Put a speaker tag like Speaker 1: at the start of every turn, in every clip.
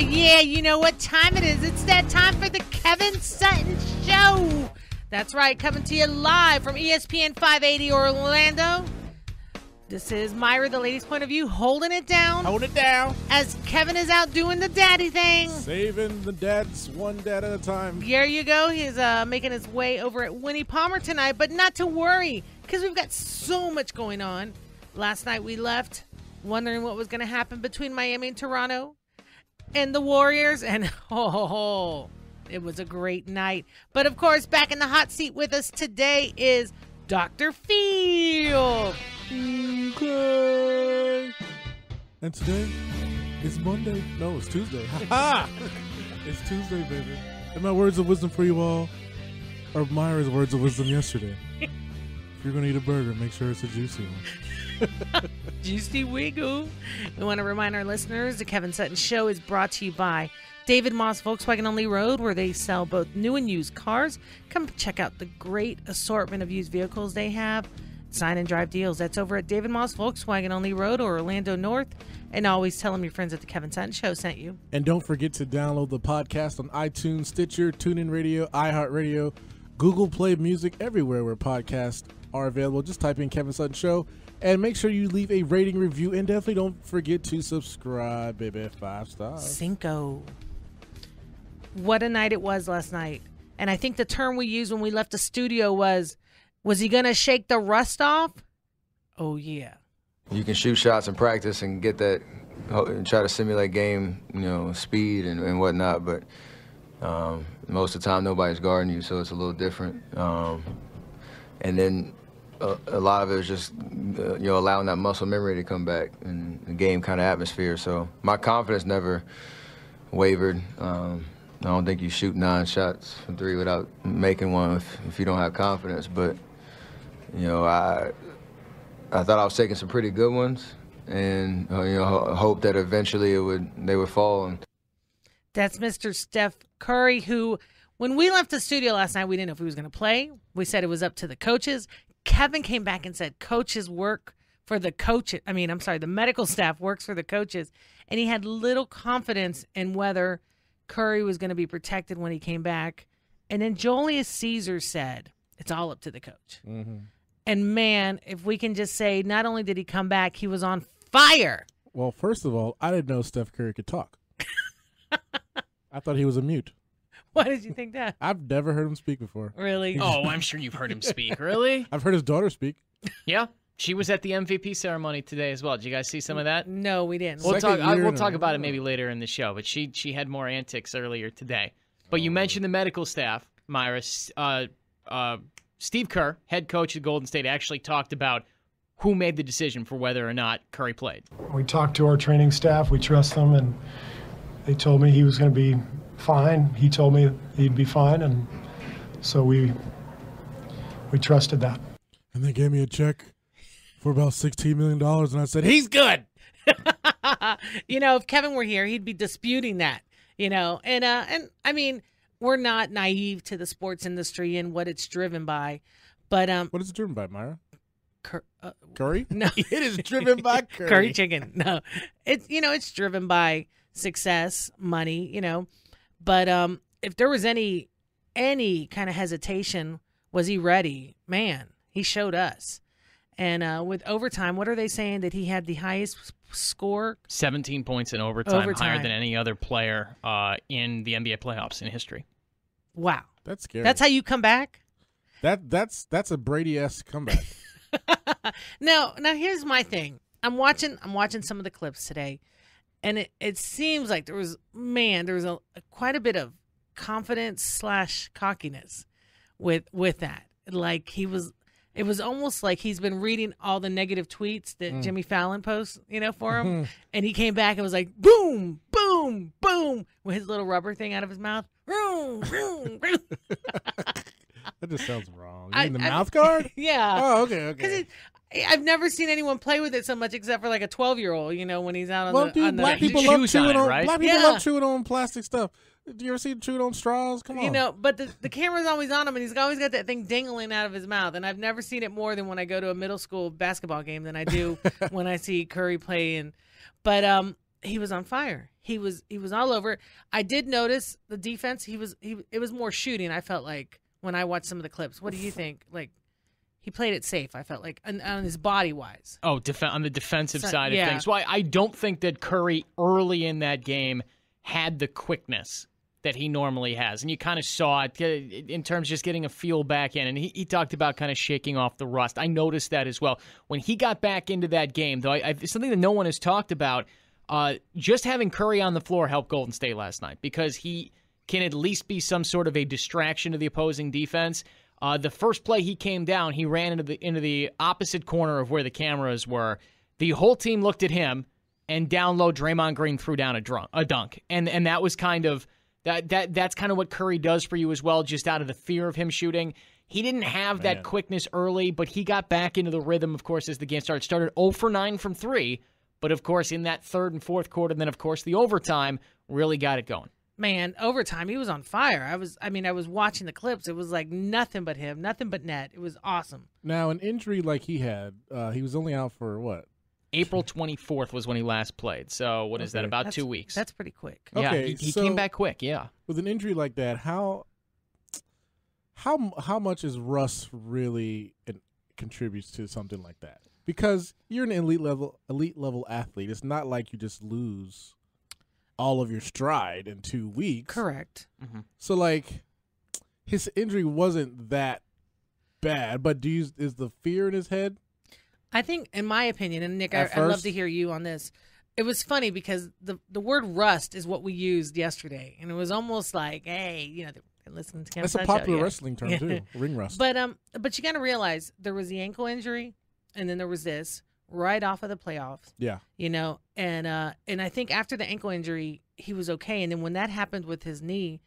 Speaker 1: Yeah, you know what time it is. It's that time for the Kevin Sutton Show. That's right, coming to you live from ESPN 580 Orlando. This is Mayra, the lady's point of view, holding it down.
Speaker 2: Hold it down.
Speaker 1: As Kevin is out doing the daddy thing.
Speaker 2: Saving the dads one dad at a time.
Speaker 1: There you go. He's making his way over at Winnie Palmer tonight, but not to worry, because we've got so much going on. Last night we left wondering what was going to happen between Miami and Toronto and the Warriors, and it was a great night. But of course, back in the hot seat with us today is Doctah Pheel.
Speaker 2: Okay. And today is Monday. No, it's Tuesday. Ha! It's Tuesday, baby. And my words of wisdom for you all are Myra's words of wisdom yesterday. If you're going to eat a burger, make sure it's a juicy one.
Speaker 1: Juicy wiggle. We want to remind our listeners the Kevin Sutton Show is brought to you by David Moss Volkswagen on Lee Road, where they sell both new and used cars. Come check out the great assortment of used vehicles they have. Sign and drive deals. That's over at David Moss Volkswagen on Lee Road or Orlando North. And always tell them your friends at the Kevin Sutton Show sent you.
Speaker 2: And don't forget to download the podcast on iTunes, Stitcher, TuneIn Radio, iHeartRadio, Google Play Music, everywhere where podcasts are available. Just type in Kevin Sutton Show. And make sure you leave a rating, review, and definitely don't forget to subscribe, baby. 5 stars.
Speaker 1: Cinco. What a night it was last night. And I think the term we used when we left the studio was he going to shake the rust off? Oh, yeah.
Speaker 3: You can shoot shots in practice and get that, and try to simulate game, speed and whatnot, but most of the time nobody's guarding you, so it's a little different. And then a lot of it is just, allowing that muscle memory to come back and the game kind of atmosphere. So my confidence never wavered. I don't think you shoot 9 shots from 3 without making one if you don't have confidence. But, I thought I was taking some pretty good ones and, hope that eventually they would fall. And
Speaker 1: that's Mr. Steph Curry, who, when we left the studio last night, we didn't know if he was going to play. We said it was up to the coaches. Kevin came back and said coaches work for the coaches. The medical staff works for the coaches. And he had little confidence in whether Curry was going to be protected when he came back. And then Julius Caesar said, it's all up to the coach. Mm-hmm. And, man, if we can just say not only did he come back, he was on fire.
Speaker 2: Well, first of all, I didn't know Steph Curry could talk. I thought he was a mute.
Speaker 1: Why did you think that?
Speaker 2: I've never heard him speak before.
Speaker 1: Really?
Speaker 4: Oh, I'm sure you've heard him speak. Really?
Speaker 2: I've heard his daughter speak.
Speaker 4: Yeah. She was at the MVP ceremony today as well. Did you guys see some of that?
Speaker 1: No, we didn't.
Speaker 4: We'll talk about it maybe later in the show, but she had more antics earlier today. But you mentioned the medical staff, Mayra. Steve Kerr, head coach of Golden State, actually talked about who made the decision for whether or not Curry played.
Speaker 5: We talked to our training staff. We trust them, and they told me he was going to be fine. He told me he'd be fine, and so we trusted that. And
Speaker 2: they gave me a check for about $16 million, and I said, he's good.
Speaker 1: If Kevin were here, he'd be disputing that, And I mean, we're not naive to the sports industry and what it's driven by. But
Speaker 2: what is it driven by, Mayra?
Speaker 1: Curry?
Speaker 2: No. It is driven by curry.
Speaker 1: Curry chicken. No. It's driven by success, money, But if there was any kind of hesitation, was he ready? Man, he showed us. And with overtime, what are they saying that he had the highest score?
Speaker 4: 17 points in overtime, higher than any other player in the NBA playoffs in history.
Speaker 1: Wow.
Speaker 2: That's scary.
Speaker 1: That's how you come back?
Speaker 2: That's a Brady-esque comeback.
Speaker 1: Now here's my thing. I'm watching some of the clips today, and it seems like there was quite a bit of confidence / cockiness with that. Like it was almost like he's been reading all the negative tweets that Jimmy Fallon posts, for him. And he came back and was like, boom, boom, boom, with his little rubber thing out of his mouth.
Speaker 2: That just sounds wrong. You mean the mouth guard?
Speaker 1: Yeah.
Speaker 2: Oh, okay.
Speaker 1: Because I've never seen anyone play with it so much except for like a 12-year-old, when he's out on
Speaker 2: black people love chewing on, black people love chewing on plastic stuff. Do you ever see him chewing on straws? Come on.
Speaker 1: But the camera's always on him, and he's always got that thing dangling out of his mouth. And I've never seen it more than when I go to a middle school basketball game than I do when I see Curry play. But he was on fire. He was all over. I did notice the defense. It was more shooting. I felt like when I watched some of the clips. What do you think? Like, he played it safe. I felt like on his body wise.
Speaker 4: Oh, on the defensive side of things. Well, I don't think that Curry early in that game had the quickness that he normally has, and you kind of saw it in terms of just getting a feel back in. And he talked about kind of shaking off the rust. I noticed that as well when he got back into that game. Though something that no one has talked about. Just having Curry on the floor helped Golden State last night because he can at least be some sort of a distraction to the opposing defense. The first play he came down, he ran into the opposite corner of where the cameras were. The whole team looked at him, and down low, Draymond Green threw down a dunk, and that was kind of that's kind of what Curry does for you as well, just out of the fear of him shooting. He didn't have that quickness early, but he got back into the rhythm, of course, as the game started. Started 0 for 9 from 3. But, of course, in that third and fourth quarter, and then, of course, the overtime really got it going.
Speaker 1: Man, overtime, he was on fire. I was watching the clips. It was like nothing but him, nothing but net. It was awesome.
Speaker 2: Now, an injury like he had, he was only out for what?
Speaker 4: April 24th was when he last played. So, what is that, about 2 weeks?
Speaker 1: That's pretty quick.
Speaker 4: Yeah, he came back quick, yeah.
Speaker 2: With an injury like that, how much is rust really contributes to something like that? Because you're an elite level athlete. It's not like you just lose all of your stride in 2 weeks.
Speaker 1: Correct.
Speaker 4: Mm-hmm.
Speaker 2: So, like, his injury wasn't that bad, but is the fear in his head?
Speaker 1: I think, in my opinion, and Nick, I'd love to hear you on this. It was funny because the word rust is what we used yesterday, and it was almost like, hey, they're listening to Kevin Sutton
Speaker 2: That's a popular
Speaker 1: Show,
Speaker 2: wrestling term too, ring rust.
Speaker 1: But you got to realize there was the ankle injury. And then there was this right off of the playoffs.
Speaker 2: Yeah.
Speaker 1: And I think after the ankle injury, he was okay. And then when that happened with his knee,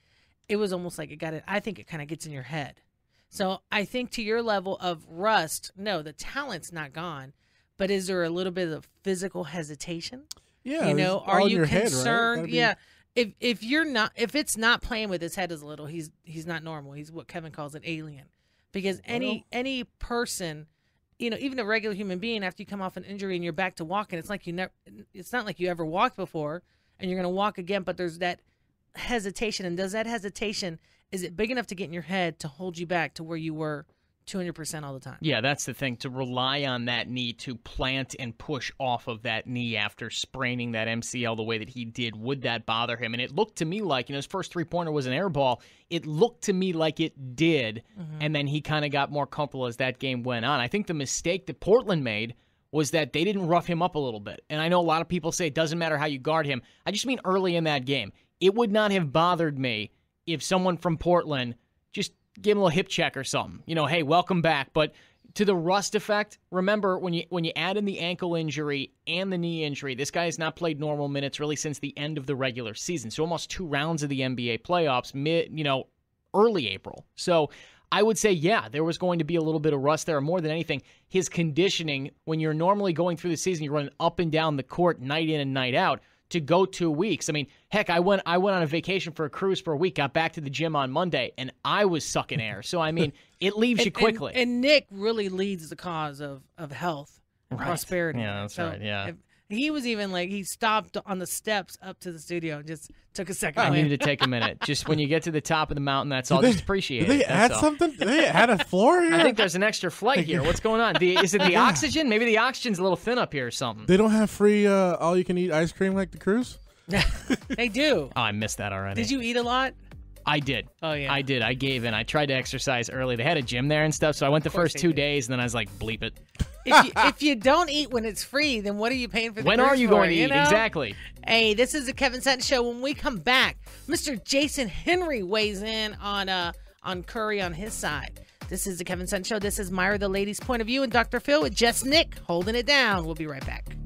Speaker 1: it was almost like I think it kind of gets in your head. So I think to your level of rust, no, the talent's not gone. But is there a little bit of physical hesitation?
Speaker 2: Yeah.
Speaker 1: Are you
Speaker 2: Head,
Speaker 1: concerned?
Speaker 2: right?
Speaker 1: Yeah. If it's not playing with his head as a little, he's not normal. He's what Kevin calls an alien. Because any person, even a regular human being, after you come off an injury and you're back to walking, it's not like you ever walked before and you're going to walk again, but there's that hesitation. And does that hesitation, is it big enough to get in your head to hold you back to where you were 200% all the time?
Speaker 4: Yeah, that's the thing, to rely on that knee to plant and push off of that knee after spraining that MCL the way that he did. Would that bother him? And it looked to me like, his first three-pointer was an air ball. It looked to me like it did, and then he kind of got more comfortable as that game went on. I think the mistake that Portland made was that they didn't rough him up a little bit. And I know a lot of people say it doesn't matter how you guard him. I just mean early in that game. It would not have bothered me if someone from Portland just give him a little hip check or something. Hey, welcome back. But to the rust effect, remember, when you add in the ankle injury and the knee injury, this guy has not played normal minutes really since the end of the regular season. So almost 2 rounds of the NBA playoffs, early April. So I would say, yeah, there was going to be a little bit of rust there. More than anything, his conditioning, when you're normally going through the season, you're running up and down the court night in and night out. To go 2 weeks. I mean, heck, I went on a vacation for a cruise for a week, got back to the gym on Monday, and I was sucking air. So, I mean, it leaves you quickly.
Speaker 1: And Nick really leads the cause of health and prosperity.
Speaker 4: Yeah, that's right, yeah.
Speaker 1: He was even he stopped on the steps up to the studio and just took a second.
Speaker 4: I needed to take a minute. Just when you get to the top of the mountain, that's all. Just appreciate it.
Speaker 2: Did they add something? Did they add a floor here?
Speaker 4: I think there's an extra flight here. What's going on? Is it the oxygen? Maybe the oxygen's a little thin up here or something.
Speaker 2: They don't have free all-you-can-eat ice cream like the cruise?
Speaker 1: They do.
Speaker 4: Oh, I missed that already.
Speaker 1: Did you eat a lot?
Speaker 4: I did.
Speaker 1: Oh, yeah.
Speaker 4: I did. I gave in. I tried to exercise early. They had a gym there and stuff, so I went the first 2 days, and then I was like, bleep it.
Speaker 1: If you don't eat when it's free, then what are you paying for the
Speaker 4: When
Speaker 1: cruise
Speaker 4: are you
Speaker 1: for,
Speaker 4: going to eat? Exactly.
Speaker 1: Hey, this is the Kevin Sutton Show. When we come back, Mr. Jason Henry weighs in on Curry on his side. This is the Kevin Sutton Show. This is Mayra, the ladies' point of view, and Doctah Pheel with Just Nick holding it down. We'll be right back.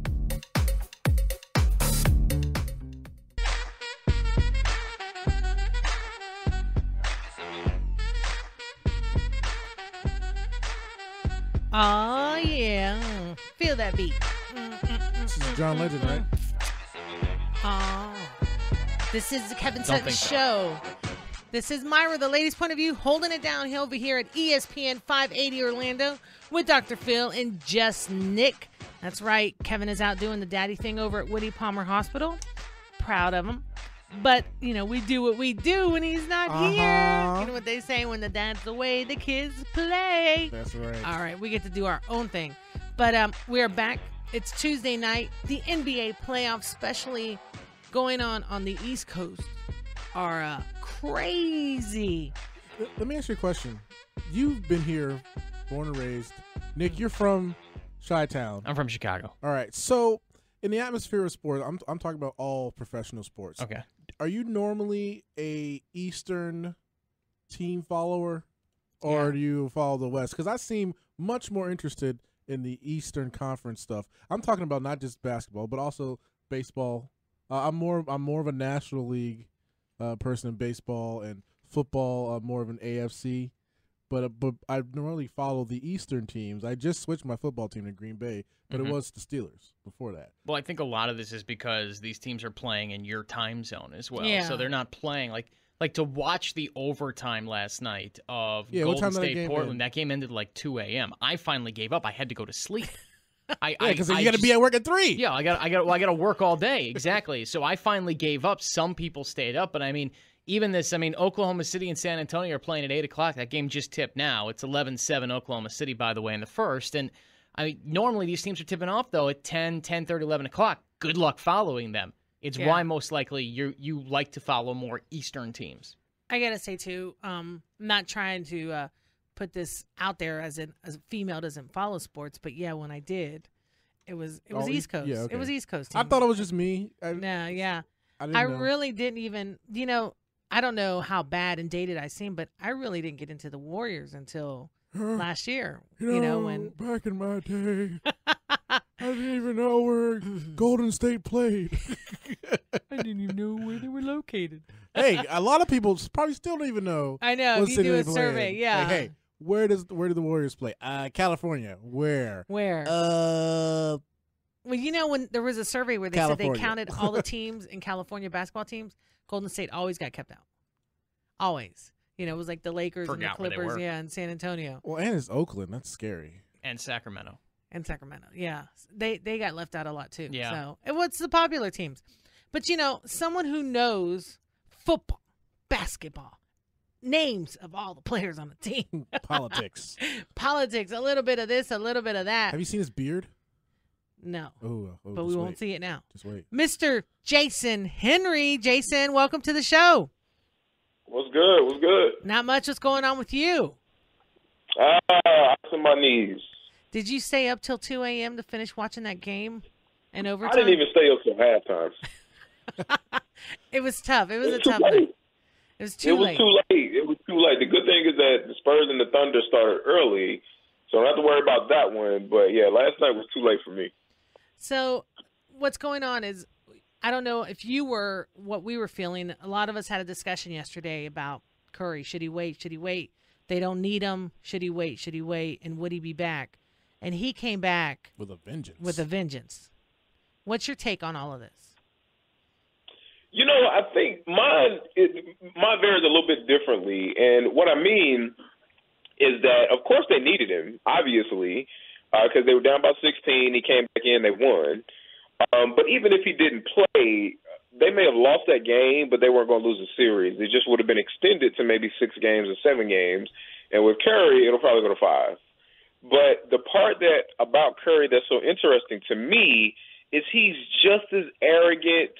Speaker 1: Oh, yeah. Feel that beat.
Speaker 2: This is John Legend, right?
Speaker 1: Oh. This is the Kevin Sutton Show. This is Mayra, the ladies' point of view, holding it down here over here at ESPN 580 Orlando with Doctah Pheel and Just Nick. That's right. Kevin is out doing the daddy thing over at Woody Palmer Hospital. Proud of him. But, you know, we do what we do when he's not here. You know what they say, when the dad's away, the kids play.
Speaker 2: That's right.
Speaker 1: All right, we get to do our own thing. But we are back. It's Tuesday night. The NBA playoffs, especially going on the East Coast, are crazy.
Speaker 2: Let me ask you a question. You've been here, born and raised. Nick, you're from Chi-Town.
Speaker 4: I'm from Chicago.
Speaker 2: All right. So, in the atmosphere of sports, I'm talking about all professional sports.
Speaker 4: Okay.
Speaker 2: Are you normally a Eastern team follower, or do you follow the West? Because I seem much more interested in the Eastern Conference stuff. I'm talking about not just basketball, but also baseball. I'm more of a National League person in baseball, and football. More of an AFC. But I normally follow the Eastern teams. I just switched my football team to Green Bay, but it was the Steelers before that.
Speaker 4: Well, I think a lot of this is because these teams are playing in your time zone as well.
Speaker 1: Yeah.
Speaker 4: So they're not playing like to watch the overtime last night of
Speaker 2: Yeah, what time
Speaker 4: Golden
Speaker 2: did that
Speaker 4: State
Speaker 2: game
Speaker 4: Portland.
Speaker 2: end?
Speaker 4: That game ended like 2 a.m. I finally gave up. I had to go to sleep.
Speaker 2: Because you got to be at work at 3.
Speaker 4: Yeah, I got to work all day. Exactly. So I finally gave up. Some people stayed up, but I mean, even this, Oklahoma City and San Antonio are playing at 8 o'clock. That game just tipped now. It's 11-7 Oklahoma City, by the way, in the first. And normally these teams are tipping off, though, at 10, 10:30, 11 o'clock. Good luck following them. It's why most likely you like to follow more Eastern teams.
Speaker 1: I got to say, too, I'm not trying to put this out there as a female doesn't follow sports, but, yeah, when I did, it was East Coast.
Speaker 2: Yeah, okay.
Speaker 1: It was East Coast
Speaker 2: I
Speaker 1: teams.
Speaker 2: thought it was just me.
Speaker 1: No, yeah.
Speaker 2: I
Speaker 1: really didn't even, I don't know how bad and dated I seem, but I really didn't get into the Warriors until last year. When
Speaker 2: back in my day, I didn't even know where Golden State played.
Speaker 1: I didn't even know where they were located.
Speaker 2: Hey, a lot of people probably still don't even know.
Speaker 1: I know.
Speaker 2: What
Speaker 1: If you
Speaker 2: city
Speaker 1: do
Speaker 2: they
Speaker 1: a
Speaker 2: play
Speaker 1: survey,
Speaker 2: in.
Speaker 1: yeah.
Speaker 2: Like, hey, where do the Warriors play? California. Where?
Speaker 1: Where?
Speaker 2: Well,
Speaker 1: when there was a survey where they
Speaker 2: California.
Speaker 1: said they counted all the teams in California basketball teams, Golden State always got kept out. Always. It was like the Lakers
Speaker 4: Forgot
Speaker 1: and
Speaker 4: where
Speaker 1: the
Speaker 4: they
Speaker 1: Clippers,
Speaker 4: were.
Speaker 1: and San Antonio.
Speaker 2: Well, and it's Oakland. That's scary.
Speaker 4: And Sacramento.
Speaker 1: And Sacramento, yeah. They got left out a lot, too.
Speaker 4: Yeah.
Speaker 1: So, and what's the popular teams? But, someone who knows football, basketball, names of all the players on the team.
Speaker 2: Politics.
Speaker 1: Politics, a little bit of this, a little bit of that.
Speaker 2: Have you seen his beard?
Speaker 1: No.
Speaker 2: Oh,
Speaker 1: but we won't see it now.
Speaker 2: Just wait.
Speaker 1: Mr. Jason Henry. Jason, welcome to the show.
Speaker 6: What's good? What's good?
Speaker 1: Not much. What's going on with you?
Speaker 6: I'm on my knees.
Speaker 1: Did you stay up till 2 a.m. to finish watching that game in overtime?
Speaker 6: I didn't even stay up till halftime.
Speaker 1: It was tough. It was a
Speaker 6: too
Speaker 1: tough
Speaker 6: late.
Speaker 1: night. It was too late.
Speaker 6: It was too late. The good thing is that the Spurs and the Thunder started early, so I don't have to worry about that one. But, yeah, last night was too late for me.
Speaker 1: So what's going on is, I don't know if you were what we were feeling. A lot of us had a discussion yesterday about Curry. Should he wait? Should he wait? They don't need him. Should he wait? Should he wait? And would he be back? And he came back
Speaker 2: with a
Speaker 1: vengeance. What's your take on all of this?
Speaker 6: I think mine varies a little bit differently. And what I mean is that, of course, they needed him, obviously, because they were down by 16. He came back in. They won. But even if he didn't play, they may have lost that game, but they weren't going to lose the series. It just would have been extended to maybe 6 games or 7 games. And with Curry, it'll probably go to 5. But the part about Curry that's so interesting to me is he's just as arrogant,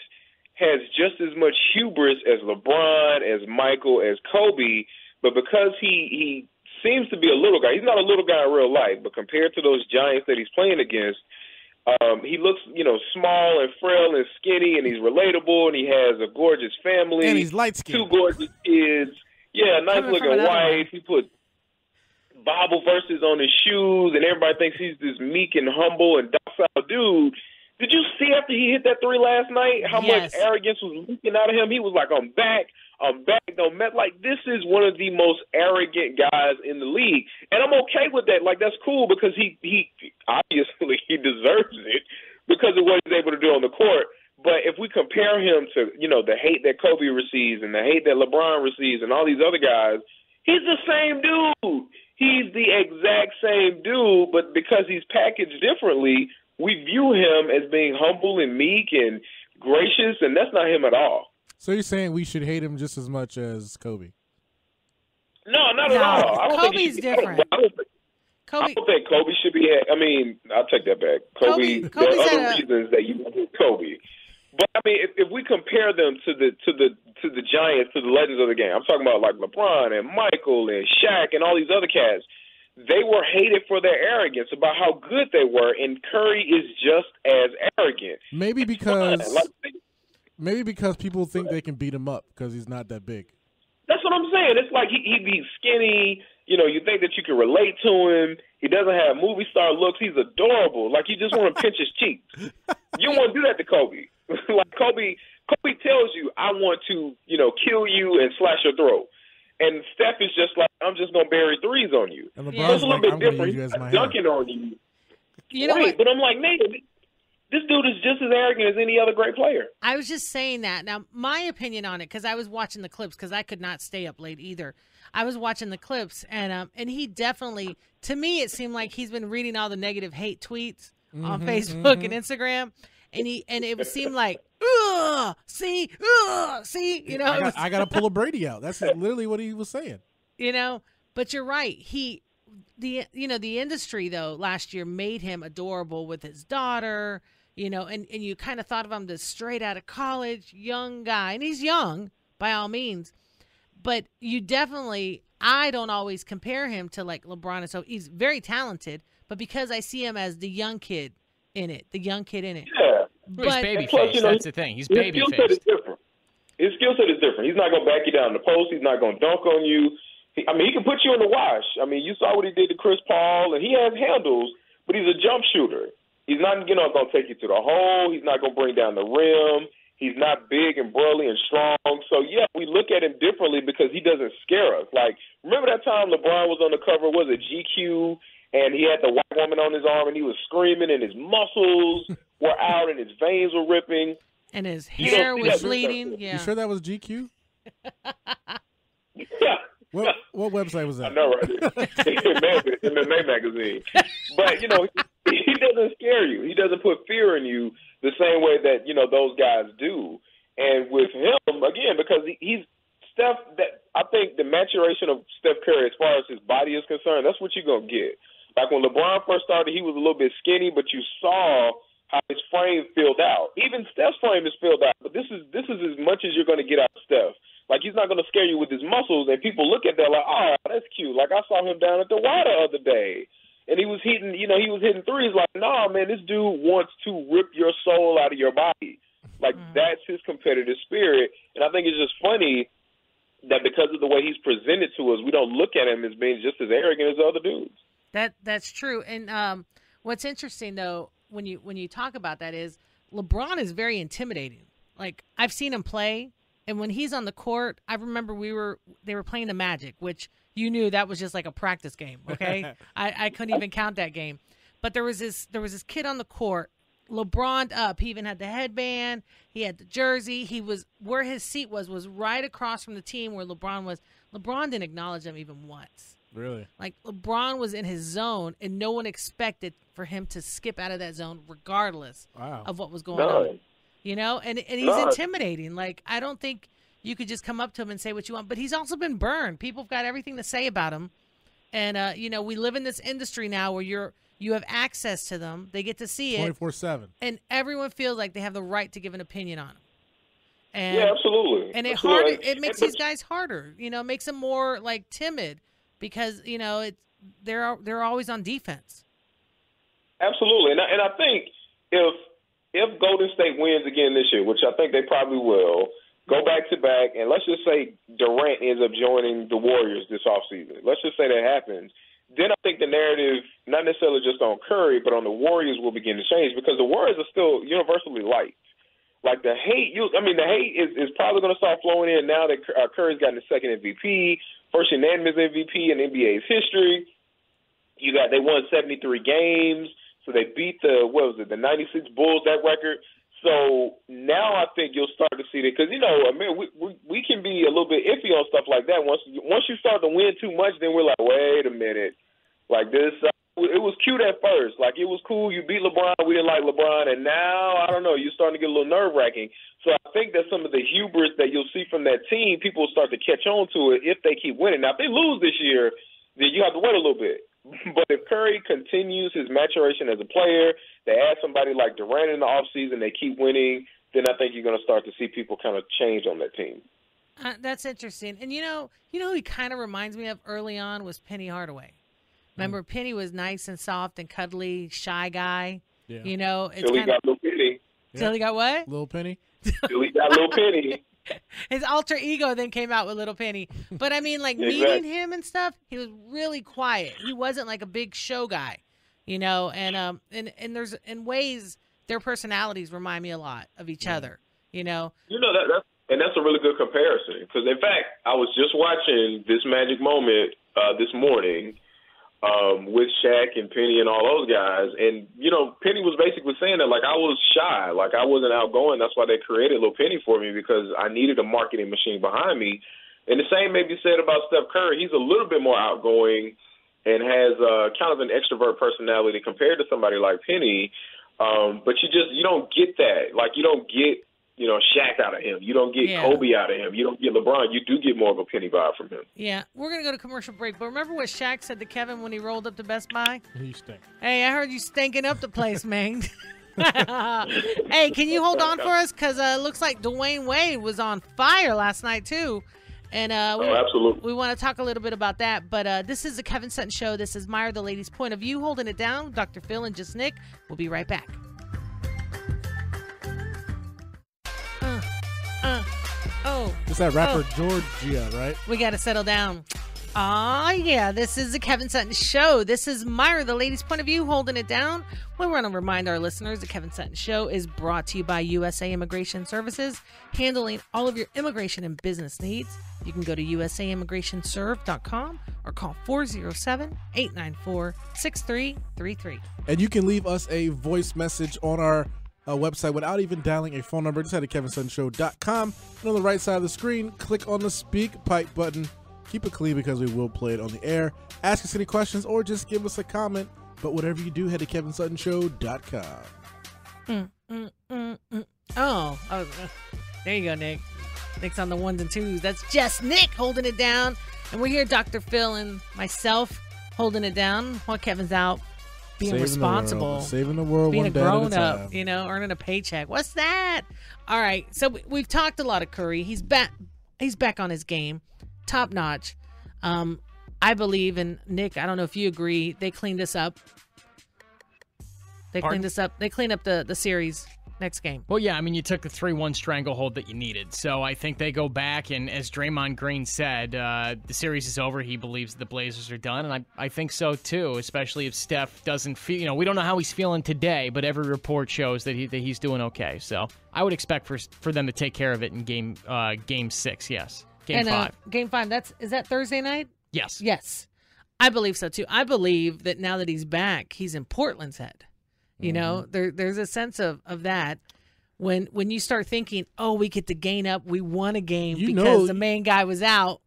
Speaker 6: has just as much hubris as LeBron, as Michael, as Kobe. But because he seems to be a little guy, he's not a little guy in real life, but compared to those giants that he's playing against, he looks, small and frail and skinny, and he's relatable, and he has a gorgeous family.
Speaker 2: And he's light-skinned.
Speaker 6: 2 gorgeous kids. Yeah, nice-looking wife. He put Bible verses on his shoes, and everybody thinks he's this meek and humble and docile dude. Did you see after he hit that 3 last night how much arrogance was leaking out of him? He was like, I'm back, don't met. Like, this is one of the most arrogant guys in the league. And I'm okay with that. Like, that's cool because he obviously he deserves it because of what he's able to do on the court. But if we compare him to, the hate that Kobe receives and the hate that LeBron receives and all these other guys, he's the same dude. He's the exact same dude, but because he's packaged differently, we view him as being humble and meek and gracious, and that's not him at all.
Speaker 2: So you're saying we should hate him just as much as Kobe?
Speaker 6: No, not at all. I don't
Speaker 1: Kobe's
Speaker 6: think
Speaker 1: different.
Speaker 6: I don't think Kobe should be. I mean, I'll take that back. Kobe. There are other reasons that you want Kobe, but I mean, if we compare them to the giants, to the legends of the game, I'm talking about like LeBron and Michael and Shaq and all these other cats. They were hated for their arrogance about how good they were, and Curry is just as arrogant.
Speaker 2: Maybe because people think they can beat him up because he's not that big.
Speaker 6: That's what I'm saying. It's like he'd be skinny. You know, you think that you can relate to him. He doesn't have movie star looks. He's adorable. Like, you just want to pinch his cheeks. You don't want to do that to Kobe. Like, Kobe tells you, I want to, kill you and slash your throat. And Steph is just like, I'm just going to bury threes on you.
Speaker 2: And
Speaker 6: LeBron's like, I'm going to use you as my dunking on you. Right, but I'm like, man, this dude is just as arrogant as any other great player.
Speaker 1: I was just saying that. Now, my opinion on it, because I was watching the clips, because I could not stay up late either. I was watching the clips, and he definitely, to me, it seemed like he's been reading all the negative hate tweets on Facebook and Instagram, and it seemed like, see,
Speaker 2: I got to pull a Brady out. That's literally what he was saying.
Speaker 1: But you're right. The industry though last year made him adorable with his daughter. And you kind of thought of him as straight out of college, young guy. And he's young, by all means. But you definitely, I don't always compare him to, like, LeBron. And so he's very talented. But because I see him as the young kid in it.
Speaker 6: Yeah.
Speaker 4: But he's baby-faced. That's the thing. He's baby-faced.
Speaker 6: His skill set is different. His skill set is different. He's not going to back you down in the post. He's not going to dunk on you. He can put you in the wash. I mean, you saw what he did to Chris Paul. And he has handles, but he's a jump shooter. He's not going to take you to the hole. He's not going to bring down the rim. He's not big and burly and strong. So, yeah, we look at him differently because he doesn't scare us. Like, remember that time LeBron was on the cover, was it GQ, and he had the white woman on his arm, and he was screaming, and his muscles were out, and his veins were ripping.
Speaker 1: And his hair was bleeding. Yeah.
Speaker 2: You sure that was GQ?
Speaker 6: Yeah.
Speaker 2: What website was that?
Speaker 6: I know, right? In the May magazine. But, he doesn't scare you. He doesn't put fear in you the same way that, those guys do. And with him, again, because he's Steph, I think the maturation of Steph Curry as far as his body is concerned, that's what you're going to get. Like when LeBron first started, he was a little bit skinny, but you saw how his frame filled out. Even Steph's frame is filled out, but this is as much as you're going to get out of Steph. Like, he's not going to scare you with his muscles, and people look at that like, oh, that's cute. Like, I saw him down at the Y the other day, and he was hitting threes. Like, no, man, this dude wants to rip your soul out of your body. Like, that's his competitive spirit, and I think it's just funny that because of the way he's presented to us, we don't look at him as being just as arrogant as other dudes.
Speaker 1: That's true. And what's interesting, though, when you talk about that is LeBron is very intimidating. Like, I've seen him play. And when he's on the court, I remember they were playing the Magic, which you knew that was just like a practice game, okay? I couldn't even count that game. But there was this kid on the court, LeBron up. He even had the headband. He had the jersey. He was where his seat was right across from the team where LeBron was. LeBron didn't acknowledge him even once.
Speaker 2: Really? Like,
Speaker 1: LeBron was in his zone, and no one expected for him to skip out of that zone regardless of what was going on. And he's intimidating. Like, I don't think you could just come up to him and say what you want. But he's also been burned. People have got everything to say about him. And, we live in this industry now where you have access to them. They get to see it.
Speaker 2: 24/7.
Speaker 1: And everyone feels like they have the right to give an opinion on him. And,
Speaker 6: yeah, absolutely.
Speaker 1: And it makes these guys harder. Makes them more, like, timid because, they're always on defense.
Speaker 6: Absolutely. And I think if Golden State wins again this year, which I think they probably will, go back-to-back, and let's just say Durant ends up joining the Warriors this offseason. Let's just say that happens. Then I think the narrative, not necessarily just on Curry, but on the Warriors will begin to change because the Warriors are still universally liked. Like the hate is probably going to start flowing in now that Curry's gotten the second MVP, first unanimous MVP in NBA's history. They won 73 games. So they beat the 96 Bulls, that record. So now I think you'll start to see that because, we can be a little bit iffy on stuff like that. Once you start to win too much, then we're like, wait a minute. Like this, it was cute at first. Like, it was cool. You beat LeBron. We didn't like LeBron. And now, I don't know, you're starting to get a little nerve-wracking. So I think that some of the hubris that you'll see from that team, people will start to catch on to it if they keep winning. Now, if they lose this year, then you have to wait a little bit. But if Curry continues his maturation as a player, they add somebody like Durant in the offseason, they keep winning, then I think you're going to start to see people kind of change on that team.
Speaker 1: That's interesting. And you know who he kind of reminds me of early on was Penny Hardaway. Remember, Penny was nice and soft and cuddly, shy guy. Yeah. You know, it's
Speaker 6: Till he got Little Penny.
Speaker 1: Till he got what?
Speaker 2: Little Penny.
Speaker 6: Till he got Little Penny.
Speaker 1: His alter ego then came out with Little Penny. But I mean, like meeting him and stuff, he was really quiet. He wasn't like a big show guy, you know. And there's in ways their personalities remind me a lot of each other, you know.
Speaker 6: You know that's a really good comparison because in fact I was just watching this Magic Moment this morning with Shaq and Penny and all those guys, and you know Penny was basically saying that like I was shy, like I wasn't outgoing. That's why they created Little Penny for me because I needed a marketing machine behind me. And the same may be said about Steph Curry. He's a little bit more outgoing and has kind of an extrovert personality compared to somebody like Penny. But you don't get that. Like you don't get, you know, Shaq out of him. You don't get Kobe out of him. You don't get LeBron. You do get more of a Penny vibe from him.
Speaker 1: Yeah, we're going to go to commercial break. But remember what Shaq said to Kevin when he rolled up to Best Buy?
Speaker 2: He stink.
Speaker 1: Hey, I heard you stinking up the place, man. Hey, can you hold on for us? Because it looks like Dwayne Wade was on fire last night, too. And
Speaker 6: absolutely.
Speaker 1: We want to talk a little bit about that. But this is the Kevin Sutton Show. This is Mayra, the Lady's Point of View, holding it down. Doctah Pheel and Just Nick. We'll be right back.
Speaker 2: It's that rapper Georgia, right?
Speaker 1: We got to settle down. Aw, yeah, this is the Kevin Sutton Show. This is Mayra, the Lady's Point of View, holding it down. We want to remind our listeners the Kevin Sutton Show is brought to you by USA Immigration Services, handling all of your immigration and business needs. You can go to usaimmigrationserve.com or call 407-894-6333.
Speaker 2: And you can leave us a voice message on our website without even dialing a phone number. Just head to kevinsuttonshow.com. And on the right side of the screen, click on the speak pipe button. Keep it clean because we will play it on the air. Ask us any questions or just give us a comment. But whatever you do, head to kevinsuttonshow.com.
Speaker 1: Oh, there you go, Nick. Nick's on the ones and twos. That's just Nick holding it down. And we're here, Doctah Pheel and myself, holding it down while Kevin's out being responsible.
Speaker 2: Saving the world
Speaker 1: being
Speaker 2: one
Speaker 1: a
Speaker 2: dad at a
Speaker 1: grown
Speaker 2: time.
Speaker 1: up, you know, earning a paycheck. What's that? All right, so we've talked a lot of Curry. He's back on his game. Top notch. I believe, and Nick, I don't know if you agree, they cleaned this up. They cleaned up the series next game.
Speaker 4: Well, yeah, I mean, you took the 3-1 stranglehold that you needed. So I think they go back, and as Draymond Green said, the series is over. He believes the Blazers are done, and I think so, too, especially if Steph doesn't feel, you know, we don't know how he's feeling today, but every report shows that he's doing okay. So I would expect for them to take care of it in game 6, yes. Game 5.
Speaker 1: Game 5, is that Thursday night?
Speaker 4: Yes.
Speaker 1: Yes. I believe so, too. I believe that now that he's back, he's in Portland's head. You know, there's a sense of that when you start thinking, oh, we get to gain up, we won a game because the main guy was out,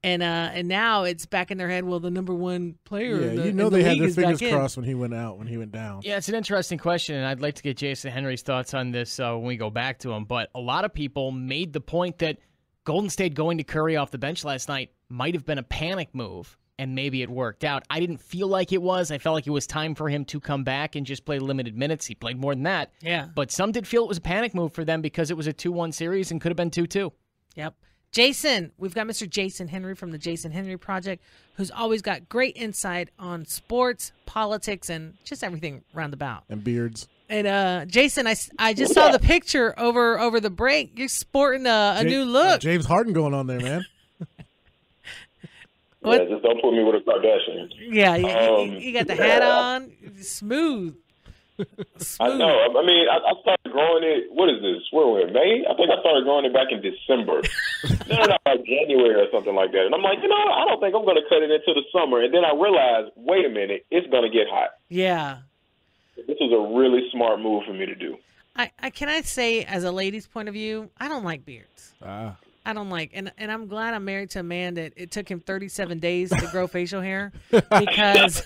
Speaker 1: and now it's back in their head. Well, the number one player,
Speaker 2: they had their fingers crossed when he went down.
Speaker 4: Yeah, it's an interesting question, and I'd like to get Jason Henry's thoughts on this when we go back to him. But a lot of people made the point that Golden State going to Curry off the bench last night might have been a panic move. And maybe it worked out. I didn't feel like it was. I felt like it was time for him to come back and just play limited minutes. He played more than that.
Speaker 1: Yeah.
Speaker 4: But some did feel it was a panic move for them because it was a 2-1 series and could have been 2-2.
Speaker 1: Yep. Jason, we've got Mr. Jason Henry from the Jason Henry Project, who's always got great insight on sports, politics, and just everything roundabout.
Speaker 2: And beards.
Speaker 1: And Jason, I just saw the picture over the break. You're sporting a new look.
Speaker 2: James Harden going on there, man.
Speaker 6: Yeah, just don't put me with a Kardashian.
Speaker 1: Yeah, you got the hat on, smooth.
Speaker 6: I know. I mean, I started growing it. What is this? Where were we in May? I think I started growing it back in December. No, like January or something like that. And I'm like, I don't think I'm going to cut it into the summer. And then I realized, wait a minute, it's going to get hot.
Speaker 1: Yeah.
Speaker 6: This is a really smart move for me to do.
Speaker 1: Can I say, as a lady's point of view, I don't like beards. I don't like, and I'm glad I'm married to a man that it took him 37 days to grow facial hair because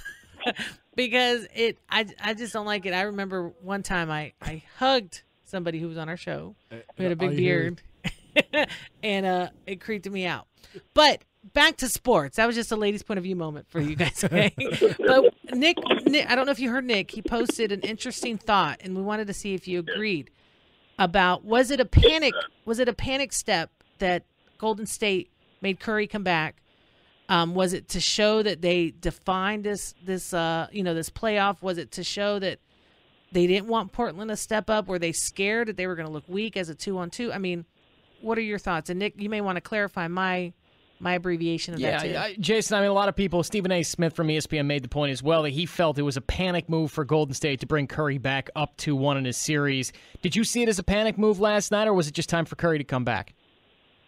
Speaker 1: because I just don't like it. I remember one time I hugged somebody who was on our show who had a big beard, and it creeped me out. But back to sports. That was just a ladies' point of view moment for you guys. Okay? But Nick, I don't know if you heard Nick. He posted an interesting thought, and we wanted to see if you agreed about was it a panic step that Golden State made Curry come back? Was it to show that they defined this playoff? Was it to show that they didn't want Portland to step up? Were they scared that they were going to look weak as a 2-on-2? I mean, what are your thoughts? And Nick, you may want to clarify my abbreviation of that too.
Speaker 4: Yeah, Jason, I mean, a lot of people, Stephen A. Smith from ESPN made the point as well that he felt it was a panic move for Golden State to bring Curry back up 2-1 in his series. Did you see it as a panic move last night, or was it just time for Curry to come back?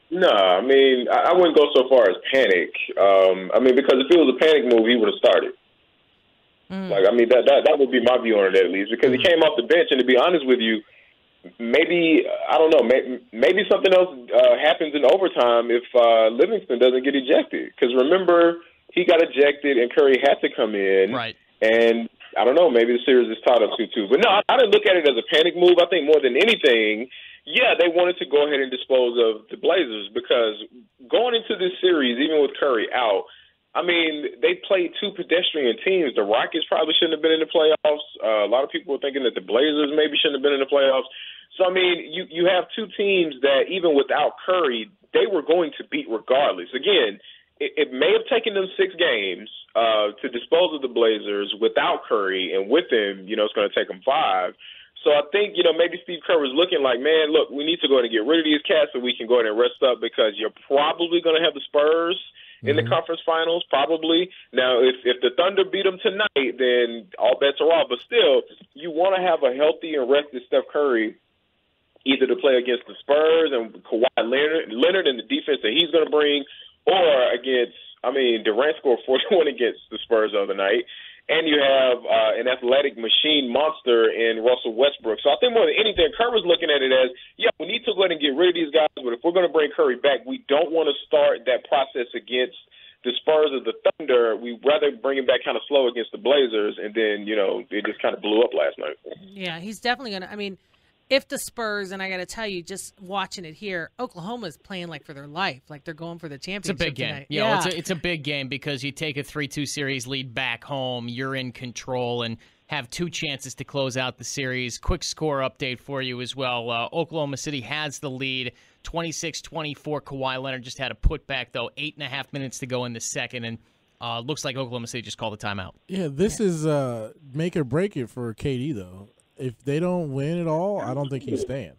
Speaker 6: No, I mean, I wouldn't go so far as panic. I mean, because if it was a panic move, he would have started. Like, I mean, that would be my view on it at least, because he came off the bench, and to be honest with you, maybe, I don't know, maybe something else happens in overtime if Livingston doesn't get ejected. Because remember, he got ejected, and Curry had to come in.
Speaker 4: Right.
Speaker 6: And I don't know, maybe the series is tied up 2-2. But no, I didn't look at it as a panic move. I think more than anything, yeah, they wanted to go ahead and dispose of the Blazers because going into this series, even with Curry out, I mean, they played two pedestrian teams. The Rockets probably shouldn't have been in the playoffs. A lot of people were thinking that the Blazers maybe shouldn't have been in the playoffs. So, I mean, you have two teams that even without Curry, they were going to beat regardless. Again, it may have taken them 6 games to dispose of the Blazers without Curry, and with him, it's going to take them 5. So I think, maybe Steve Kerr was looking like, man, look, we need to go ahead and get rid of these cats so we can go ahead and rest up because you're probably going to have the Spurs in the conference finals, probably. Now, if the Thunder beat them tonight, then all bets are off. But still, you want to have a healthy and rested Steph Curry either to play against the Spurs and Kawhi Leonard and the defense that he's going to bring, or against, Durant scored 41 against the Spurs the other night. And you have an athletic machine monster in Russell Westbrook. So I think more than anything, Kerr was looking at it as, yeah, we need to go ahead and get rid of these guys, but if we're going to bring Curry back, we don't want to start that process against the Spurs or the Thunder. We'd rather bring him back kind of slow against the Blazers, and then, it just kind of blew up last night.
Speaker 1: Yeah, he's definitely going to – if the Spurs, and I got to tell you, just watching it here, Oklahoma's playing like for their life, like they're going for the championship.
Speaker 4: It's a big game.
Speaker 1: Tonight.
Speaker 4: Yeah, it's a big game because you take a 3-2 series lead back home, you're in control, and have 2 chances to close out the series. Quick score update for you as well. Oklahoma City has the lead, 26-24. Kawhi Leonard just had a putback, though, 8.5 minutes to go in the second, and looks like Oklahoma City just called the timeout.
Speaker 2: Yeah, this is make or break it for KD, though. If they don't win at all, I don't think he's staying.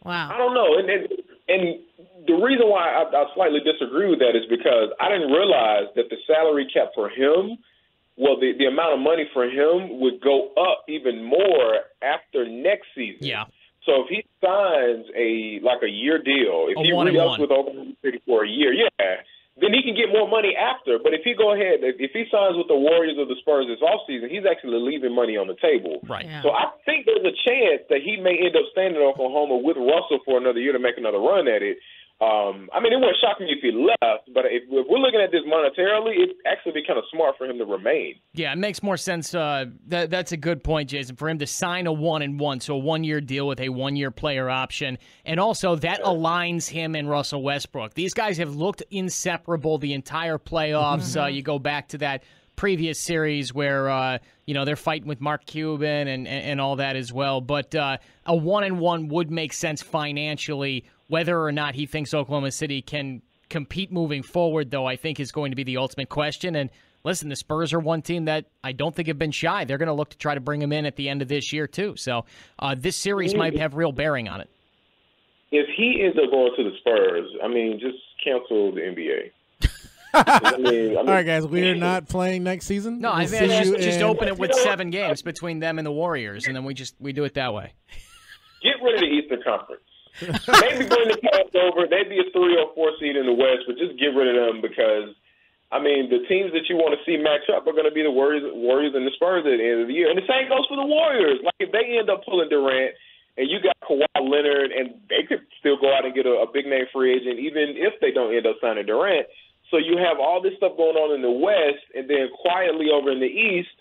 Speaker 1: Wow.
Speaker 6: I don't know. And the reason why I slightly disagree with that is because I didn't realize that the salary cap for him, the amount of money for him would go up even more after next season.
Speaker 4: Yeah.
Speaker 6: So if he signs a year deal, if he re-ups with Oklahoma City for a year, then he can get more money after. But if he signs with the Warriors or the Spurs this offseason, he's actually leaving money on the table.
Speaker 4: Right.
Speaker 1: Yeah.
Speaker 6: So I think there's a chance that he may end up staying in Oklahoma with Russell for another year to make another run at it. It wouldn't shock me if he left, but if we're looking at this monetarily, it'd actually be kind of smart for him to remain.
Speaker 4: Yeah, it makes more sense. That's a good point, Jason, for him to sign a 1-and-1, so a 1-year deal with a 1-year player option. And also, that aligns him and Russell Westbrook. These guys have looked inseparable the entire playoffs. You go back to that previous series where they're fighting with Mark Cuban and all that as well. But a 1-and-1 would make sense financially. Whether or not he thinks Oklahoma City can compete moving forward, though, I think is going to be the ultimate question. And listen, the Spurs are one team that I don't think have been shy. They're going to look to try to bring him in at the end of this year, too. So this series might have real bearing on it.
Speaker 6: If he ends up going to the Spurs, just cancel the NBA.
Speaker 2: All right, guys, we are not playing next season.
Speaker 4: No, I think just open it with 7 games between them and the Warriors, and then we do it that way.
Speaker 6: Get rid of the Eastern Conference. Maybe bring the Cavs over. They'd be a 3 or 4 seed in the West, but just get rid of them because, the teams that you want to see match up are going to be the Warriors and the Spurs at the end of the year. And the same goes for the Warriors. Like, if they end up pulling Durant and you got Kawhi Leonard, and they could still go out and get a big-name free agent even if they don't end up signing Durant. So you have all this stuff going on in the West, and then quietly over in the East,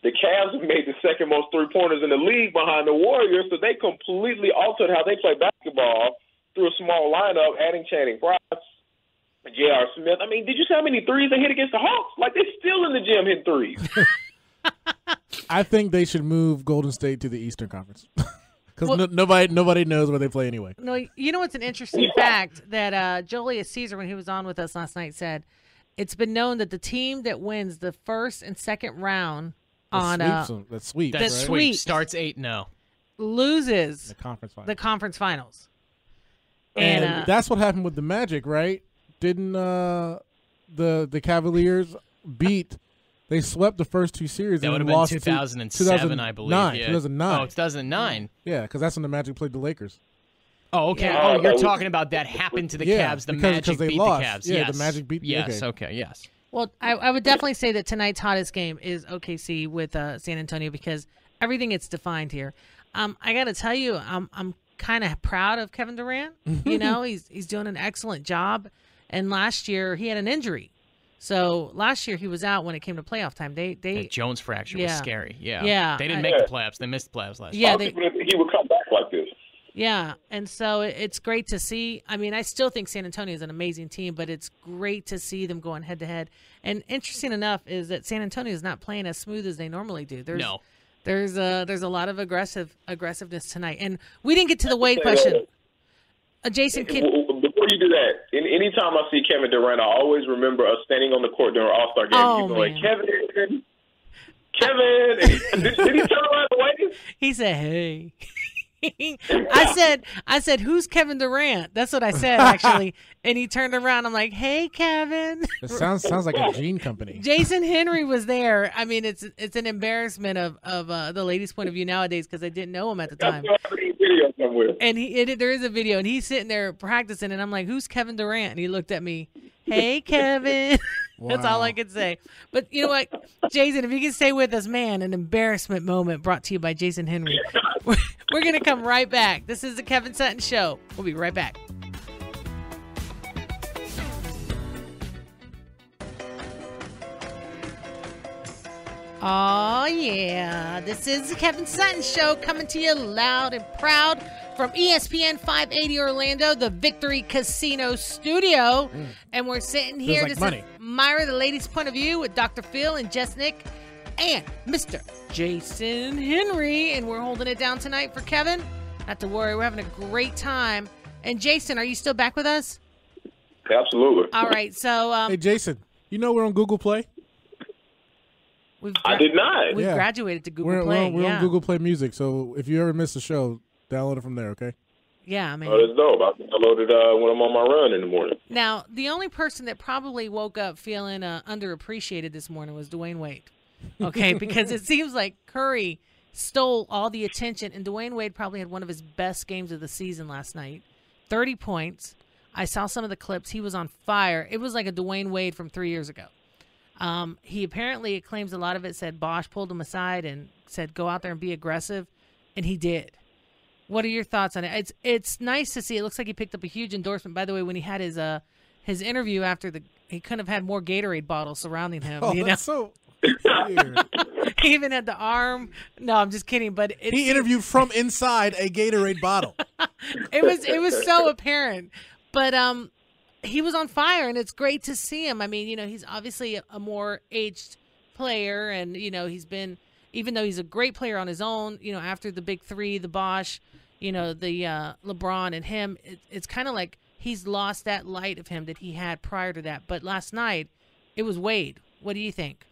Speaker 6: the Cavs have made the second most three-pointers in the league behind the Warriors, so they completely altered how they play basketball through a small lineup, adding Channing Frye, J.R. Smith. I mean, did you see how many threes they hit against the Hawks? Like, they're still in the gym hitting threes.
Speaker 2: I think they should move Golden State to the Eastern Conference because nobody knows where they play anyway.
Speaker 1: No, you know what's an interesting fact that Julius Caesar, when he was on with us last night, said it's been known that the team that wins the first and second round
Speaker 2: that sweep
Speaker 4: starts 8-0,
Speaker 1: loses
Speaker 2: the conference finals.
Speaker 1: The conference finals.
Speaker 2: And that's what happened with the Magic, right? Didn't the Cavaliers beat? They swept the first two series.
Speaker 4: That would have
Speaker 2: been
Speaker 4: 2007, I believe.
Speaker 2: 2009.
Speaker 4: Oh, 2009.
Speaker 2: Yeah, because that's when the Magic played the Lakers.
Speaker 4: Oh, okay.
Speaker 1: Yeah.
Speaker 4: Oh, you're talking about that happened to the Cavs. The Magic
Speaker 2: they
Speaker 4: beat
Speaker 2: lost.
Speaker 4: the Cavs.
Speaker 2: Yeah,
Speaker 4: yes.
Speaker 2: the Magic beat.
Speaker 4: Yes. Okay. Yes.
Speaker 1: Well, I would definitely say that tonight's hottest game is OKC with San Antonio because everything gets defined here. I got to tell you, I'm kind of proud of Kevin Durant. You know, he's doing an excellent job. And last year he had an injury, so last year he was out when it came to playoff time.
Speaker 4: That Jones fracture was scary. Yeah.
Speaker 1: Yeah.
Speaker 4: They didn't make the playoffs. They missed the playoffs last year.
Speaker 1: Yeah.
Speaker 6: People didn't think he would come back like this.
Speaker 1: Yeah, and so it's great to see. I mean, I still think San Antonio is an amazing team, but it's great to see them going head-to-head. And interesting enough is that San Antonio is not playing as smooth as they normally do. There's a lot of aggressiveness tonight. And we didn't get to the Wade question. Jason,
Speaker 6: before you do that, anytime I see Kevin Durant, I always remember us standing on the court during All-Star game.
Speaker 1: Oh,
Speaker 6: people like, Kevin. Did he turn around the way?
Speaker 1: He said, hey. I said, who's Kevin Durant? That's what I said, actually. And he turned around. I'm like, hey, Kevin.
Speaker 2: It sounds like a jean company.
Speaker 1: Jason Henry was there. I mean, it's an embarrassment of the ladies' point of view nowadays because I didn't know him at the time.
Speaker 6: Video somewhere.
Speaker 1: And there is a video, and he's sitting there practicing, and I'm like, who's Kevin Durant? And he looked at me, hey, Kevin. That's all I could say. But you know what, Jason, if you can stay with us, man, an embarrassment moment brought to you by Jason Henry. We're going to come right back. This is the Kevin Sutton Show. We'll be right back. Oh, yeah. This is the Kevin Sutton Show coming to you loud and proud from ESPN 580 Orlando, the Victory Casino Studio. And we're sitting here to see Mayra, the ladies' point of view, with Doctah Pheel and Jess Nick and Mr. Jason Henry. And we're holding it down tonight for Kevin. Not to worry, we're having a great time. And Jason, are you still back with us?
Speaker 6: Absolutely.
Speaker 1: All right, so...
Speaker 2: hey, Jason, you know we're on Google Play?
Speaker 6: I did not.
Speaker 1: We've graduated to Google Play.
Speaker 2: We're on Google Play Music, so if you ever miss a show, download it from there, okay?
Speaker 1: Yeah, I mean.
Speaker 6: Oh, that's dope. I downloaded when I'm on my run in the morning.
Speaker 1: Now, the only person that probably woke up feeling underappreciated this morning was Dwayne Wade, okay? Because it seems like Curry stole all the attention, and Dwayne Wade probably had one of his best games of the season last night. 30 points. I saw some of the clips. He was on fire. It was like a Dwayne Wade from 3 years ago. He apparently claims a lot of it said Bosch pulled him aside and said, go out there and be aggressive. And he did. What are your thoughts on it? It's nice to see. It looks like he picked up a huge endorsement. By the way, when he had his interview after he couldn't have had more Gatorade bottles surrounding him.
Speaker 2: Oh, that's so weird.
Speaker 1: He even had the arm. No, I'm just kidding. But
Speaker 2: he interviewed from inside a Gatorade bottle.
Speaker 1: It was so apparent. But he was on fire, and it's great to see him. I mean, you know, he's obviously a more aged player, and, you know, he's been, even though he's a great player on his own, you know, after the big three, the Bosch, you know, the LeBron and him, it's kind of like he's lost that light of him that he had prior to that. But last night, it was Wade. What do you think?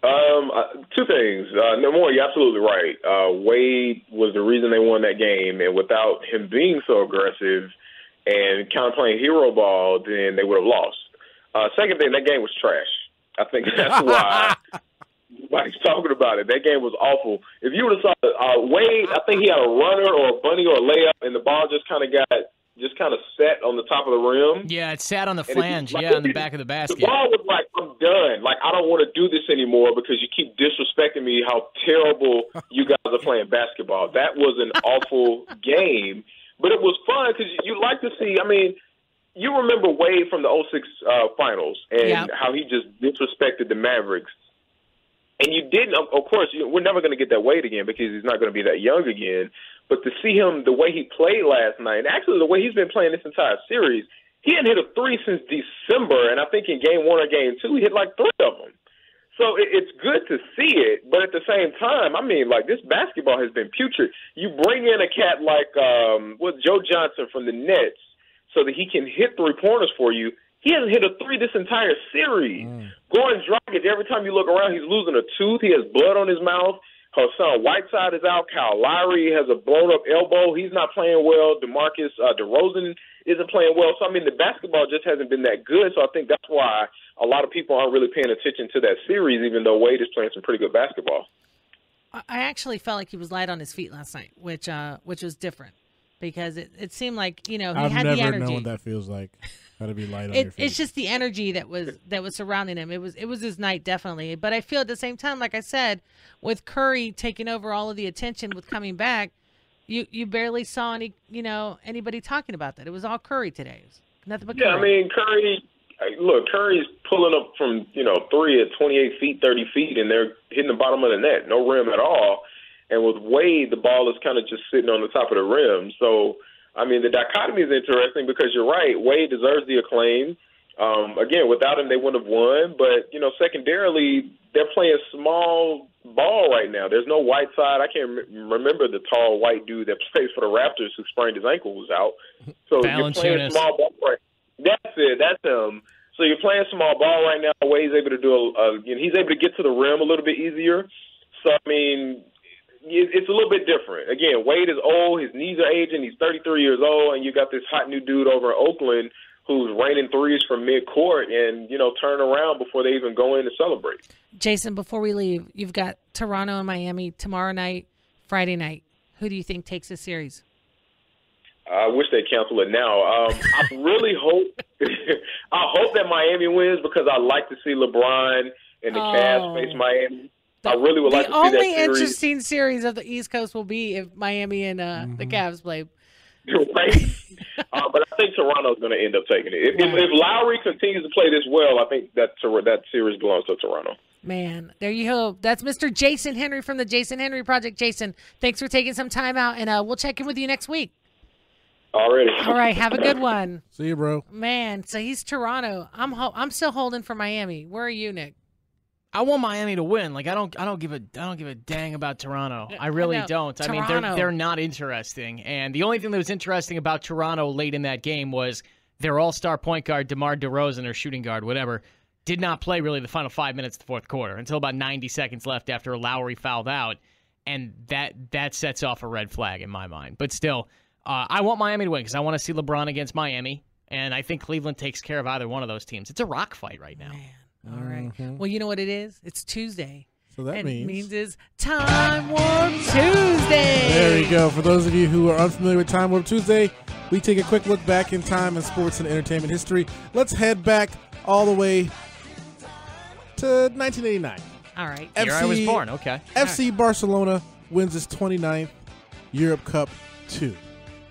Speaker 6: Two things. Number one, you're absolutely right. Wade was the reason they won that game, and without him being so aggressive and kind of playing hero ball, then they would have lost. Second thing, that game was trash. I think that's why nobody's talking about it. That game was awful. If you would have saw Wade, I think he had a runner or a bunny or a layup, and the ball just kind of set on the top of the rim.
Speaker 4: Yeah, it sat on the flange, on the back of the basket.
Speaker 6: The ball was like, I'm done. Like, I don't want to do this anymore because you keep disrespecting me how terrible you guys are playing basketball. That was an awful game. But it was fun because you like to see, I mean, you remember Wade from the 2006 finals and how he just disrespected the Mavericks And you didn't, of course, we're never going to get that Wade again because he's not going to be that young again. But to see him the way he played last night, and actually the way he's been playing this entire series, he hadn't hit a three since December. And I think in game 1 or game 2, he hit like 3 of them. So it's good to see it. But at the same time, I mean, like, this basketball has been putrid. You bring in a cat like Joe Johnson from the Nets so that he can hit 3-pointers for you. He hasn't hit a 3 this entire series. Goran Dragic, every time you look around, he's losing a tooth. He has blood on his mouth. Hassan Whiteside is out. Kyle Lowry has a blown-up elbow. He's not playing well. DeRozan isn't playing well. So, I mean, the basketball just hasn't been that good. So I think that's why a lot of people aren't really paying attention to that series, even though Wade is playing some pretty good basketball.
Speaker 1: I actually felt like he was light on his feet last night, which was different because it seemed like, he had the energy.
Speaker 2: I've never known what that feels like. How to be light on your feet.
Speaker 1: It's just the energy that was surrounding him. It was his night, definitely. But I feel at the same time, like I said, with Curry taking over all of the attention with coming back, you barely saw anybody talking about that. It was all Curry today. It was nothing but Curry.
Speaker 6: Yeah, I mean, Curry's pulling up from 3 at 28 feet, 30 feet, and they're hitting the bottom of the net, no rim at all. And with Wade, the ball is kind of just sitting on the top of the rim. So, I mean, the dichotomy is interesting because you're right. Wade deserves the acclaim. Again, without him, they wouldn't have won. But, secondarily, they're playing small ball right now. There's no Whiteside. I can't remember the tall white dude that plays for the Raptors who sprained his ankle was out. So you're playing small ball right. That's it. That's him. So you're playing small ball right now. Wade's able to do he's able to get to the rim a little bit easier. So, I mean, it's a little bit different. Again, Wade is old. His knees are aging. He's 33 years old, and you got this hot new dude over in Oakland who's raining threes from midcourt and, turn around before they even go in to celebrate.
Speaker 1: Jason, before we leave, you've got Toronto and Miami tomorrow night, Friday night. Who do you think takes the series?
Speaker 6: I wish they'd cancel it now. I really hope I hope that Miami wins because I like to see LeBron and the Cavs face Miami. I really would like to see that series.
Speaker 1: The only interesting series of the East Coast will be if Miami and the Cavs play.
Speaker 6: Right. But I think Toronto's going to end up taking it. If Lowry continues to play this well, I think that series belongs to Toronto.
Speaker 1: Man, there you go. That's Mr. Jason Henry from the Jason Henry Project. Jason, thanks for taking some time out, and we'll check in with you next week.
Speaker 6: Already.
Speaker 1: All right, have a good one.
Speaker 2: See you, bro.
Speaker 1: Man, so he's Toronto. I'm still holding for Miami. Where are you, Nick?
Speaker 4: I want Miami to win. Like I don't give a dang about Toronto. I really don't.
Speaker 1: Toronto.
Speaker 4: I mean, they're not interesting. And the only thing that was interesting about Toronto late in that game was their all-star point guard DeMar DeRozan or shooting guard, whatever, did not play really the final 5 minutes of the fourth quarter until about 90 seconds left after Lowry fouled out, and that sets off a red flag in my mind. But still, I want Miami to win because I want to see LeBron against Miami, and I think Cleveland takes care of either one of those teams. It's a rock fight right now.
Speaker 1: Man. All right. Well, you know what it is? It's Tuesday.
Speaker 2: So that means
Speaker 1: it's Time Warp Tuesday.
Speaker 2: There you go. For those of you who are unfamiliar with Time Warp Tuesday, we take a quick look back in time in sports and entertainment history. Let's head back all the way to 1989.
Speaker 1: All right.
Speaker 4: Year I was born. Okay.
Speaker 2: FC Barcelona wins its 29th Europe Cup 2.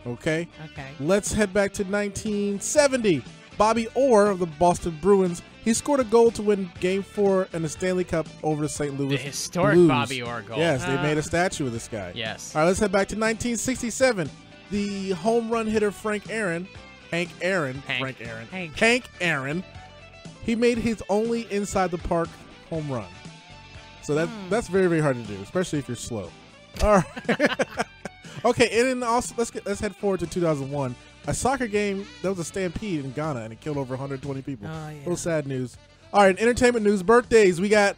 Speaker 2: Okay?
Speaker 1: Okay.
Speaker 2: Let's head back to 1970. Bobby Orr of the Boston Bruins, he scored a goal to win Game 4 in the Stanley Cup over the St. Louis
Speaker 4: The historic
Speaker 2: Blues.
Speaker 4: Bobby Orr goal.
Speaker 2: Yes, they made a statue of this guy.
Speaker 4: Yes.
Speaker 2: All right, let's head back to 1967. The home run hitter Hank Aaron, he made his only inside the park home run. So that's very, very hard to do, especially if you're slow. All right. Okay, and then also let's head forward to 2001. A soccer game, there was a stampede in Ghana, and it killed over 120 people.
Speaker 1: Oh, yeah.
Speaker 2: Little sad news. All right, entertainment news. Birthdays. We got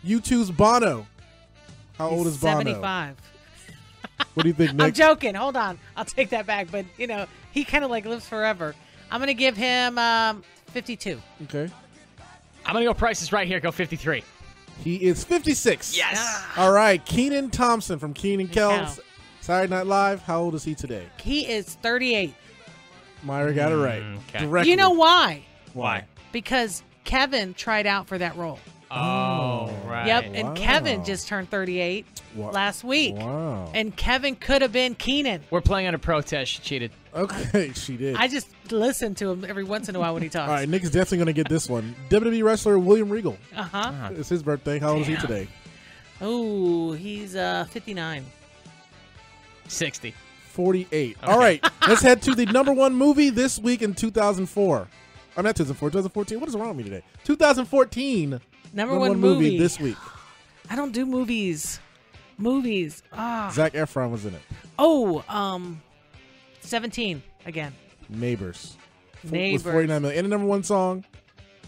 Speaker 2: U2's Bono. How old is Bono?
Speaker 1: 75.
Speaker 2: What do you think, Nick?
Speaker 1: I'm joking. Hold on. I'll take that back. But, he kind of lives forever. I'm going to give him 52.
Speaker 2: Okay.
Speaker 4: I'm going to go Price is Right here. Go 53.
Speaker 2: He is 56.
Speaker 4: Yes.
Speaker 2: All right, Kenan Thompson from Kenan Kells. Saturday Night Live. How old is he today?
Speaker 1: He is 38.
Speaker 2: Myra got it right.
Speaker 4: Okay.
Speaker 2: Directly.
Speaker 1: You know why?
Speaker 4: Why?
Speaker 1: Because Kevin tried out for that role.
Speaker 4: Oh, right.
Speaker 1: Yep, and
Speaker 2: Wow.
Speaker 1: Kevin just turned 38 last week.
Speaker 2: Wow.
Speaker 1: And Kevin could have been Kenan.
Speaker 4: We're playing on a protest. She cheated.
Speaker 2: Okay, she did.
Speaker 1: I just listen to him every once in a while when he talks.
Speaker 2: All right, Nick's definitely going to get this one. WWE wrestler William Regal.
Speaker 1: Uh-huh.
Speaker 2: It's his birthday. How old is he today?
Speaker 1: Oh, he's 59.
Speaker 4: 60.
Speaker 2: 48. All right, let's head to the number one movie this week in 2004. I'm not 2004, 2014. What is wrong with me today? 2014.
Speaker 1: Number one movie
Speaker 2: this week.
Speaker 1: I don't do movies.
Speaker 2: Zac Efron was in it.
Speaker 1: Oh, 17 again.
Speaker 2: Neighbors.
Speaker 1: Neighbors.
Speaker 2: Was 49 million. And the number one song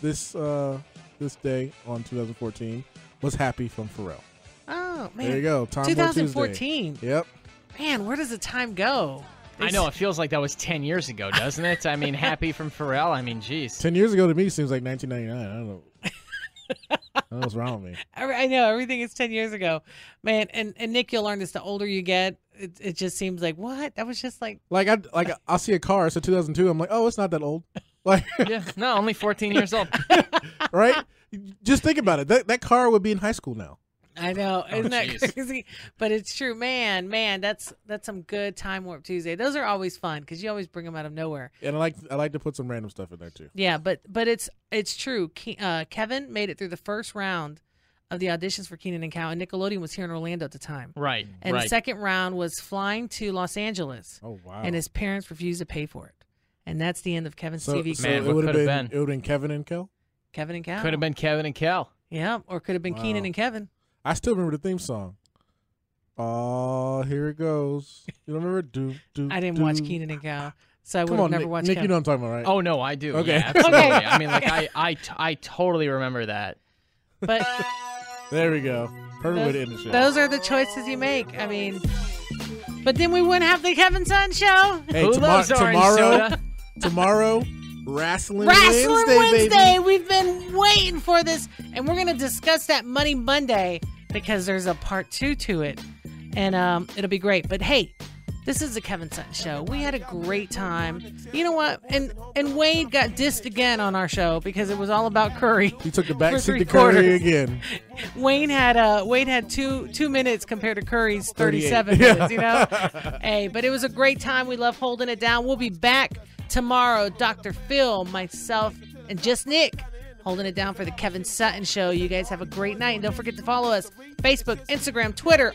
Speaker 2: this day on 2014 was Happy from Pharrell.
Speaker 1: Oh, man.
Speaker 2: There you go. Tom
Speaker 1: 2014.
Speaker 2: Yep.
Speaker 1: Man, where does the time go?
Speaker 4: I know, it feels like that was 10 years ago, doesn't it? I mean, Happy from Pharrell. I mean, geez.
Speaker 2: 10 years ago to me seems like 1999. I don't know. I don't know what's wrong with me.
Speaker 1: I know. Everything is 10 years ago. Man, and Nick, you'll learn this. The older you get, it just seems like, what? That was just like...
Speaker 2: I'll see a car, so 2002, I'm like, oh, it's not that old. Like,
Speaker 4: yeah, no, only 14 years old.
Speaker 2: Right? Just think about it. That car would be in high school now.
Speaker 1: I know. Isn't that
Speaker 4: geez.
Speaker 1: crazy? But it's true. Man, that's some good Time Warp Tuesday. Those are always fun because you always bring them out of nowhere.
Speaker 2: And I like to put some random stuff in there, too.
Speaker 1: Yeah, but it's true. Kevin made it through the first round of the auditions for Kenan and Kel, and Nickelodeon was here in Orlando at the time.
Speaker 4: Right,
Speaker 1: And
Speaker 4: right.
Speaker 1: the second round was flying to Los Angeles.
Speaker 2: Oh, wow.
Speaker 1: And his parents refused to pay for it. And that's the end of Kevin's TV
Speaker 2: So
Speaker 1: career.
Speaker 4: Man,
Speaker 2: it would
Speaker 4: what
Speaker 2: have
Speaker 4: could've
Speaker 2: been.
Speaker 4: been?
Speaker 2: It would have been Kevin and Kel?
Speaker 1: Kevin and Kel.
Speaker 4: Could have been Kevin and Kel.
Speaker 1: Yeah, or could have been
Speaker 2: Wow.
Speaker 1: Kenan and Kevin.
Speaker 2: I still remember the theme song. Oh, here it goes. You don't remember?
Speaker 1: I didn't watch Kenan and Kel, so I would
Speaker 2: Come
Speaker 1: have
Speaker 2: on,
Speaker 1: never
Speaker 2: Nick,
Speaker 1: watched
Speaker 2: Nick,
Speaker 1: Kevin.
Speaker 2: you know what I'm talking about, right?
Speaker 4: Oh, no, I do.
Speaker 2: Okay.
Speaker 4: Yeah, absolutely.
Speaker 1: Okay.
Speaker 4: I mean, like, I totally remember that.
Speaker 1: But
Speaker 2: There we go. Perfect way to end the show.
Speaker 1: those are the choices you make. I mean, but then we wouldn't have the Kevin Sutton Show.
Speaker 2: Hey,
Speaker 4: Who loves orange soda?
Speaker 2: tomorrow, Wrestling
Speaker 1: Wrestling
Speaker 2: Wednesday, baby.
Speaker 1: We've been waiting for this, and we're going to discuss that Money Monday because there's a part 2 to it, and it'll be great. But hey, this is the Kevin Sutton Show. We had a great time. You know what? And Wade got dissed again on our show because it was all about Curry.
Speaker 2: He took the
Speaker 1: For
Speaker 2: back seat
Speaker 1: 3
Speaker 2: to Curry
Speaker 1: quarters.
Speaker 2: again.
Speaker 1: Wade had two minutes compared to Curry's 37
Speaker 2: 38.
Speaker 1: minutes, you know? Hey, but it was a great time. We love holding it down. We'll be back tomorrow. Doctah Pheel, myself, and just Nick holding it down for the Kevin Sutton Show. You guys have a great night. And don't forget to follow us. Facebook, Instagram, Twitter,